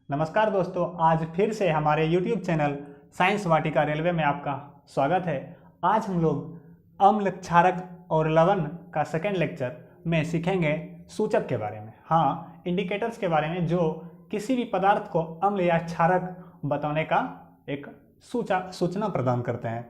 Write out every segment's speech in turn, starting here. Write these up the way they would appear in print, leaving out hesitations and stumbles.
नमस्कार दोस्तों, आज फिर से हमारे YouTube चैनल साइंस वाटिका रेलवे में आपका स्वागत है। आज हम लोग अम्ल, क्षारक और लवण का सेकेंड लेक्चर में सीखेंगे सूचक के बारे में। हाँ, इंडिकेटर्स के बारे में जो किसी भी पदार्थ को अम्ल या क्षारक बताने का एक सूचना प्रदान करते हैं।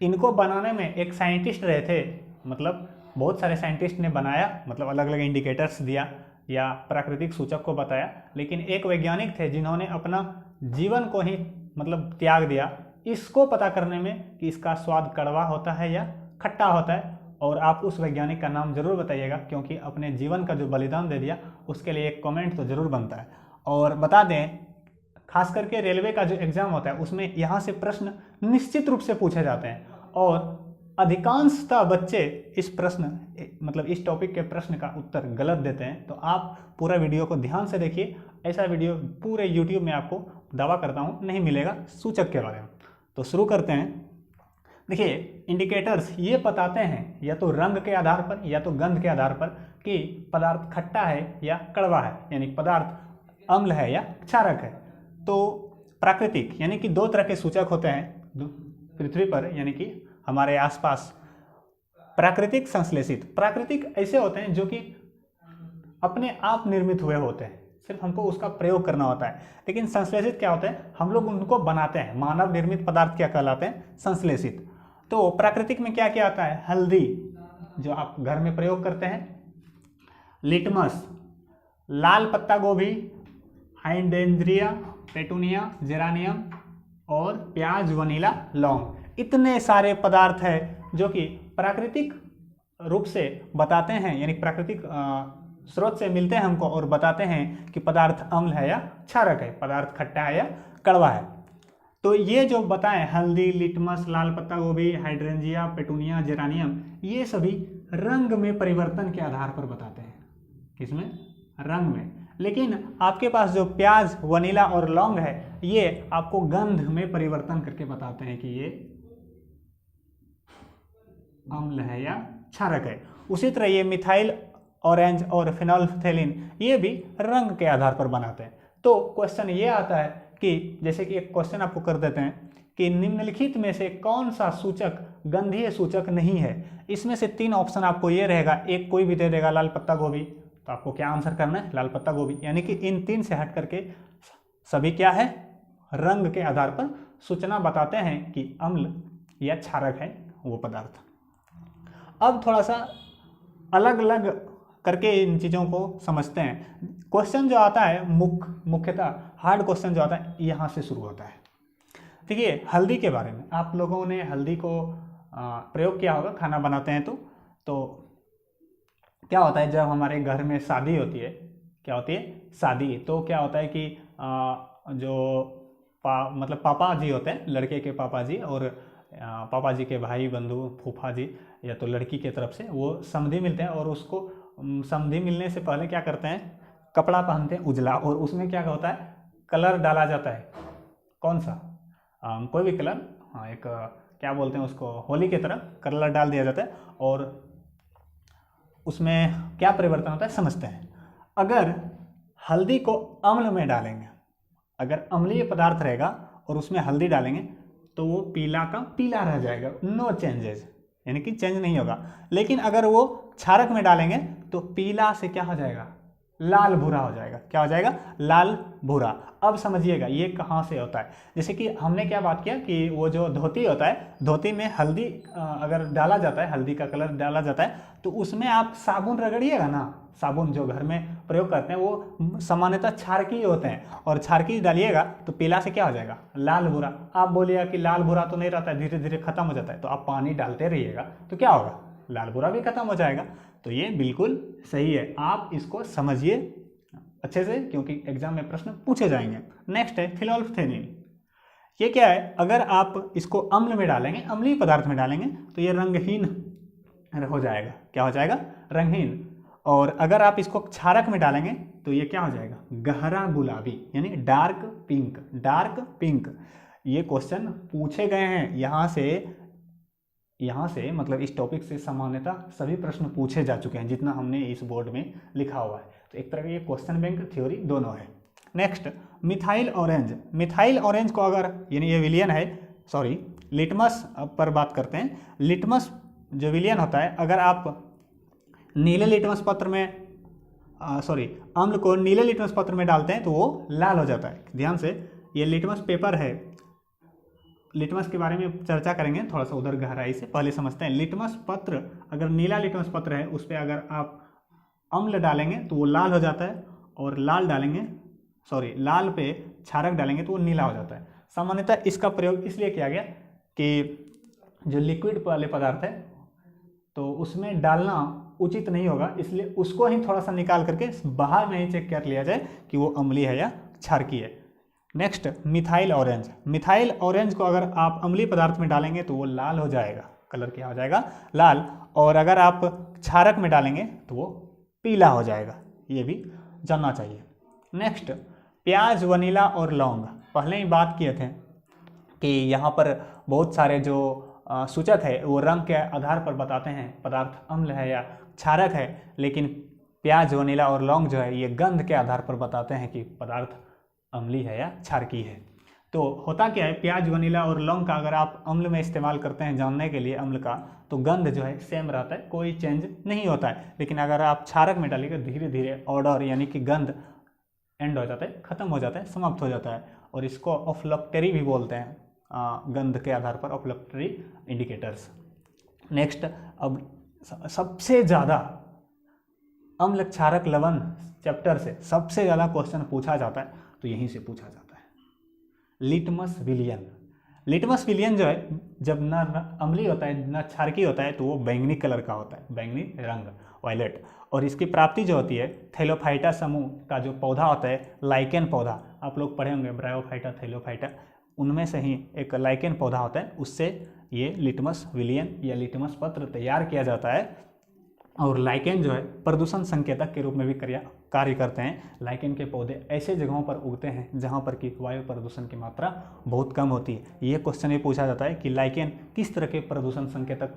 इनको बनाने में एक साइंटिस्ट रहे थे, मतलब बहुत सारे साइंटिस्ट ने बनाया, मतलब अलग अलग इंडिकेटर्स दिया या प्राकृतिक सूचक को बताया, लेकिन एक वैज्ञानिक थे जिन्होंने अपना जीवन को ही मतलब त्याग दिया इसको पता करने में कि इसका स्वाद कड़वा होता है या खट्टा होता है। और आप उस वैज्ञानिक का नाम जरूर बताइएगा, क्योंकि अपने जीवन का जो बलिदान दे दिया उसके लिए एक कमेंट तो जरूर बनता है। और बता दें, खास करके रेलवे का जो एग्जाम होता है उसमें यहाँ से प्रश्न निश्चित रूप से पूछे जाते हैं और अधिकांशतः बच्चे इस इस टॉपिक के प्रश्न का उत्तर गलत देते हैं। तो आप पूरा वीडियो को ध्यान से देखिए, ऐसा वीडियो पूरे YouTube में आपको दावा करता हूँ नहीं मिलेगा सूचक के बारे में। तो शुरू करते हैं। देखिए, इंडिकेटर्स ये बताते हैं या तो रंग के आधार पर या तो गंध के आधार पर कि पदार्थ खट्टा है या कड़वा है, यानी पदार्थ अम्ल है या क्षारक है। तो प्राकृतिक यानी कि दो तरह के सूचक होते हैं पृथ्वी पर, यानी कि हमारे आसपास। प्राकृतिक, संश्लेषित। प्राकृतिक ऐसे होते हैं जो कि अपने आप निर्मित हुए होते हैं, सिर्फ हमको उसका प्रयोग करना होता है। लेकिन संश्लेषित क्या होते हैं, हम लोग उनको बनाते हैं। मानव निर्मित पदार्थ क्या कहलाते हैं, संश्लेषित। तो प्राकृतिक में क्या क्या आता है, हल्दी जो आप घर में प्रयोग करते हैं, लिटमस, लाल पत्ता गोभी, हाइड्रेंजिया, पेटूनिया, जेरानियम और प्याज, वनीला, लौंग। इतने सारे पदार्थ हैं जो कि प्राकृतिक रूप से बताते हैं, यानी प्राकृतिक स्रोत से मिलते हैं हमको और बताते हैं कि पदार्थ अम्ल है या क्षारक है, पदार्थ खट्टा है या कड़वा है। तो ये जो बताएं, हल्दी, लिटमस, लाल पत्ता गोभी, हाइड्रेंजिया, पेटूनिया, जेरानियम, ये सभी रंग में परिवर्तन के आधार पर बताते हैं। किसमें, रंग में। लेकिन आपके पास जो प्याज, वनीला और लौंग है, ये आपको गंध में परिवर्तन करके बताते हैं कि ये अम्ल है या क्षारक है। उसी तरह ये मिथाइल ऑरेंज और फिनोल्फथेलिन ये भी रंग के आधार पर बनाते हैं। तो क्वेश्चन ये आता है कि जैसे कि एक क्वेश्चन आपको कर देते हैं कि निम्नलिखित में से कौन सा सूचक गंधीय सूचक नहीं है। इसमें से तीन ऑप्शन आपको ये रहेगा, एक कोई भी दे देगा, लाल पत्ता गोभी। तो आपको क्या आंसर करना है, लाल पत्ता गोभी। यानी कि इन तीन से हट करके सभी क्या है, रंग के आधार पर सूचना बताते हैं कि अम्ल या क्षारक है वो पदार्थ। अब थोड़ा सा अलग अलग करके इन चीज़ों को समझते हैं। क्वेश्चन जो आता है मुख्यतः हार्ड क्वेश्चन जो आता है यहाँ से शुरू होता है। देखिए, हल्दी के बारे में आप लोगों ने हल्दी को प्रयोग किया होगा, खाना बनाते हैं तो क्या होता है, जब हमारे घर में शादी होती है, क्या होती है, शादी, तो क्या होता है कि मतलब पापा जी होते हैं, लड़के के पापा जी और पापा जी के भाई बंधु, फूफा जी या तो लड़की के तरफ से वो समधी मिलते हैं और उसको समधी मिलने से पहले क्या करते हैं, कपड़ा पहनते हैं उजला, और उसमें क्या होता है, कलर डाला जाता है। कौन सा, कोई भी कलर, हाँ, एक क्या बोलते हैं उसको, होली की तरह कलर डाल दिया जाता है और उसमें क्या परिवर्तन होता है समझते हैं। अगर हल्दी को अम्ल में डालेंगे, अगर अम्लीय पदार्थ रहेगा और उसमें हल्दी डालेंगे तो वो पीला का पीला रह जाएगा, नो चेंजेस, यानी कि चेंज नहीं होगा। लेकिन अगर वो क्षारक में डालेंगे तो पीला से क्या हो जाएगा, लाल भूरा हो जाएगा। क्या हो जाएगा, लाल भूरा। अब समझिएगा ये कहाँ से होता है। जैसे कि हमने क्या बात किया कि वो जो धोती होता है, धोती में हल्दी अगर डाला जाता है, हल्दी का कलर डाला जाता है, तो उसमें आप साबुन रगड़िएगा ना, साबुन जो घर में प्रयोग करते हैं वो सामान्यतः क्षारकीय होते हैं, और क्षारकीय डालिएगा तो पीला से क्या हो जाएगा, लाल भूरा। आप बोलिएगा कि लाल भूरा तो नहीं रहता है, धीरे धीरे खत्म हो जाता है, तो आप पानी डालते रहिएगा तो क्या होगा, लाल भूरा भी खत्म हो जाएगा। तो ये बिल्कुल सही है, आप इसको समझिए अच्छे से, क्योंकि एग्जाम में प्रश्न पूछे जाएंगे। नेक्स्ट है फिनोल्फथेलिन। ये क्या है, अगर आप इसको अम्ल में डालेंगे, अम्लीय पदार्थ में डालेंगे तो ये रंगहीन हो जाएगा। क्या हो जाएगा, रंगहीन। और अगर आप इसको क्षारक में डालेंगे तो ये क्या हो जाएगा, गहरा गुलाबी, यानी डार्क पिंक, डार्क पिंक। ये क्वेश्चन पूछे गए हैं यहाँ से मतलब इस टॉपिक से सामान्यतः सभी प्रश्न पूछे जा चुके हैं जितना हमने इस बोर्ड में लिखा हुआ है। तो एक तरह का ये क्वेश्चन बैंक थ्योरी दोनों है। Next methyl orange. Methyl orange को अगर यानी ये विलियन है, सॉरी लिटमस पर बात करते हैं। लिटमस जो विलियन होता है, अगर आप नीले लिटमस पत्र में अम्ल को नीले लिटमस पत्र में डालते हैं तो वो लाल हो जाता है। ध्यान से, ये लिटमस पेपर है, लिटमस के बारे में चर्चा करेंगे थोड़ा सा उधर गहराई से, पहले समझते हैं। लिटमस पत्र अगर नीला लिटमस पत्र है, उस पर अगर आप अम्ल डालेंगे तो वो लाल हो जाता है, और लाल पे क्षारक डालेंगे तो वो नीला हो जाता है। सामान्यतः इसका प्रयोग इसलिए किया गया कि जो लिक्विड वाले पदार्थ है तो उसमें डालना उचित नहीं होगा, इसलिए उसको ही थोड़ा सा निकाल करके बाहर में ही चेक कर लिया जाए कि वो अम्लीय है या क्षारकीय है। Next methyl orange. Methyl orange को अगर आप अम्लीय पदार्थ में डालेंगे तो वो लाल हो जाएगा, कलर क्या हो जाएगा, लाल। और अगर आप क्षारक में डालेंगे तो वो पीला हो जाएगा, ये भी जानना चाहिए। नेक्स्ट प्याज, वनीला और लौंग। पहले ही बात किए थे कि यहाँ पर बहुत सारे जो सूचक है वो रंग के आधार पर बताते हैं पदार्थ अम्ल है या क्षारक है, लेकिन प्याज, वनीला और लौंग जो है ये गंध के आधार पर बताते हैं कि पदार्थ अम्लीय है या क्षारकीय है। तो होता क्या है, प्याज, वनीला और लौंग का अगर आप अम्ल में इस्तेमाल करते हैं जानने के लिए अम्ल का, तो गंध जो है सेम रहता है, कोई चेंज नहीं होता है। लेकिन अगर आप क्षारक में डालिएगा धीरे धीरे ऑर्डर यानी कि गंध एंड हो जाता है, खत्म हो जाता है, समाप्त हो जाता है, और इसको ऑफ्लैक्टरी भी बोलते हैं, गंध के आधार पर ऑफ्लैक्टरी इंडिकेटर्स। नेक्स्ट, अब सबसे ज़्यादा अम्ल, क्षारक, लवण चैप्टर से सबसे ज़्यादा क्वेश्चन पूछा जाता है तो यहीं से पूछा जाता है, लिटमस विलियन। लिटमस विलियन जो है जब न अम्लीय होता है न क्षारकीय होता है तो वो बैंगनी कलर का होता है, बैंगनी रंग, वायलेट। और इसकी प्राप्ति जो होती है थैलोफाइटा समूह का जो पौधा होता है, लाइकेन पौधा, आप लोग पढ़े होंगे ब्रायोफाइटा, थैलोफाइटा, उनमें से ही एक लाइकेन पौधा होता है, उससे ये लिटमस विलियन या लिटमस पत्र तैयार किया जाता है। और लाइकेन जो है प्रदूषण संकेतक के रूप में भी कार्य करते हैं। लाइकेन के पौधे ऐसे जगहों पर उगते हैं जहां पर कि वायु प्रदूषण की मात्रा बहुत कम होती है। ये क्वेश्चन भी पूछा जाता है कि लाइकेन किस तरह के प्रदूषण संकेतक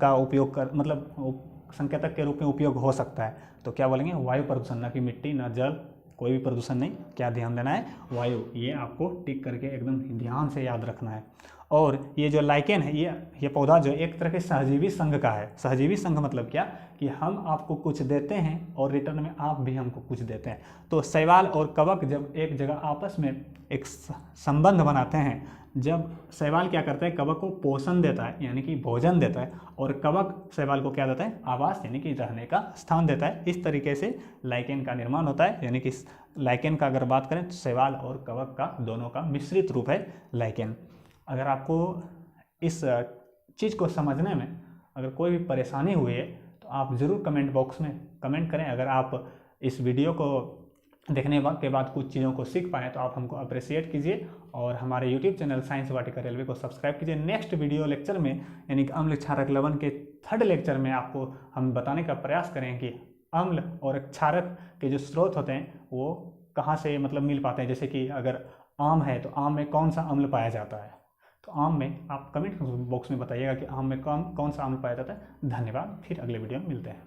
का उपयोग कर, मतलब संकेतक के रूप में उपयोग हो सकता है, तो क्या बोलेंगे, वायु प्रदूषण, न कि मिट्टी, न जल, कोई भी प्रदूषण नहीं। क्या ध्यान देना है, वायु, ये आपको टिक करके एकदम ध्यान से याद रखना है। और ये जो लाइकेन है ये पौधा जो एक तरह के सहजीवी संघ का है। सहजीवी संघ मतलब क्या, कि हम आपको कुछ देते हैं और रिटर्न में आप भी हमको कुछ देते हैं। तो शैवाल और कवक जब एक जगह आपस में एक संबंध बनाते हैं, जब शैवाल क्या करता है, कवक को पोषण देता है यानी कि भोजन देता है, और कवक शैवाल को क्या देता है, आवास यानी कि रहने का स्थान देता है। इस तरीके से लाइकेन का निर्माण होता है। यानी कि लाइकेन का अगर बात करें तो शैवाल और कवक का दोनों का मिश्रित रूप है लाइकेन। अगर आपको इस चीज़ को समझने में अगर कोई भी परेशानी हुई है तो आप ज़रूर कमेंट बॉक्स में कमेंट करें। अगर आप इस वीडियो को देखने के बाद कुछ चीज़ों को सीख पाएँ तो आप हमको अप्रिशिएट कीजिए, और हमारे यूट्यूब चैनल साइंस वाटिका रेलवे को सब्सक्राइब कीजिए। नेक्स्ट वीडियो लेक्चर में यानी कि अम्ल, क्षारक, लवण के थर्ड लेक्चर में आपको हम बताने का प्रयास करें कि अम्ल और क्षारक के जो स्रोत होते हैं वो कहाँ से मतलब मिल पाते हैं। जैसे कि अगर आम है तो आम में कौन सा अम्ल पाया जाता है, तो आम में आप कमेंट बॉक्स में बताइएगा कि आम में कौन सा अम्ल पाया जाता है। धन्यवाद, फिर अगले वीडियो में मिलते हैं।